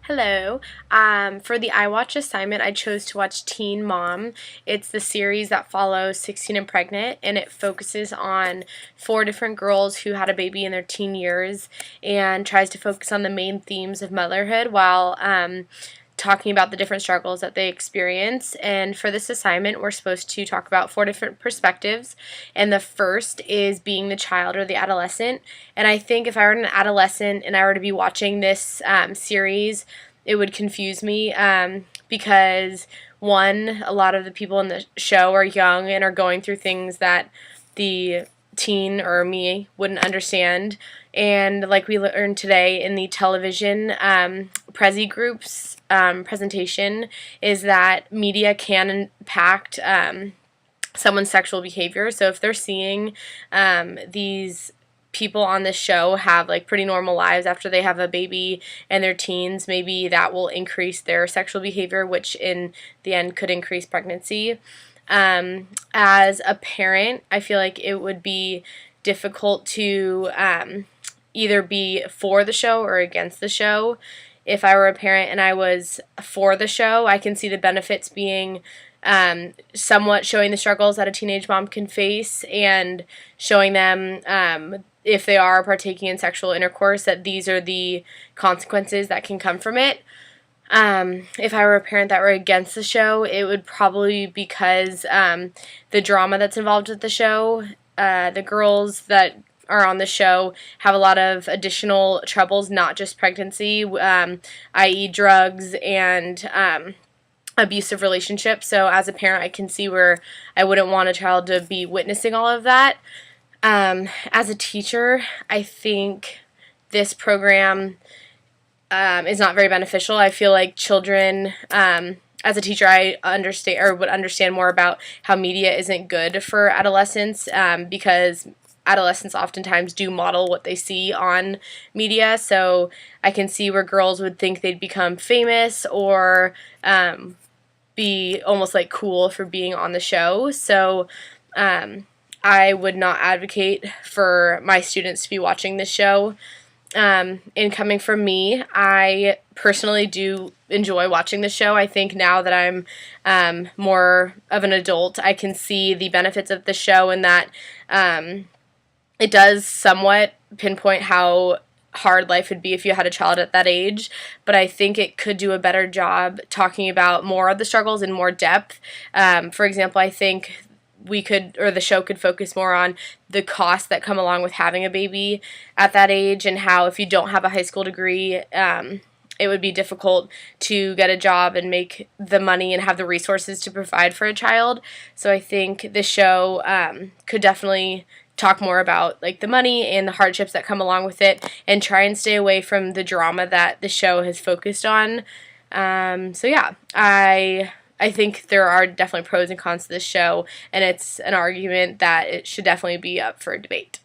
Hello. For the iWatch assignment, I chose to watch Teen Mom. It's the series that follows 16 and Pregnant, and it focuses on four different girls who had a baby in their teen years and tries to focus on the main themes of motherhood while talking about the different struggles that they experience. And for this assignment, we're supposed to talk about four different perspectives. And the first is being the child or the adolescent. And I think if I were an adolescent and I were to be watching this series, it would confuse me because, one, a lot of the people in the show are young and are going through things that the teen or me wouldn't understand. And like we learned today in the television Prezi Group's presentation is that media can impact someone's sexual behavior. So if they're seeing these people on this show have like pretty normal lives after they have a baby and their teens, maybe that will increase their sexual behavior, which in the end could increase pregnancy. As a parent, I feel like it would be difficult to either be for the show or against the show. If I were a parent and I was for the show, I can see the benefits being somewhat showing the struggles that a teenage mom can face and showing them if they are partaking in sexual intercourse that these are the consequences that can come from it. If I were a parent that were against the show, it would probably be because the drama that's involved with the show, the girls that are on the show have a lot of additional troubles, not just pregnancy, i.e. drugs and abusive relationships. So as a parent, I can see where I wouldn't want a child to be witnessing all of that. As a teacher, I think this program is not very beneficial. I feel like children, as a teacher, I understand or would understand more about how media isn't good for adolescents because adolescents oftentimes do model what they see on media. So I can see where girls would think they'd become famous or be almost like cool for being on the show. So I would not advocate for my students to be watching this show. And coming from me, I personally do enjoy watching the show. I think now that I'm more of an adult, I can see the benefits of the show and that it does somewhat pinpoint how hard life would be if you had a child at that age, but I think it could do a better job talking about more of the struggles in more depth. For example, I think the show could focus more on the costs that come along with having a baby at that age and how if you don't have a high school degree, it would be difficult to get a job and make the money and have the resources to provide for a child. So I think the show could definitely talk more about like the money and the hardships that come along with it and try and stay away from the drama that the show has focused on. So yeah, I think there are definitely pros and cons to this show, and it's an argument that it should definitely be up for debate.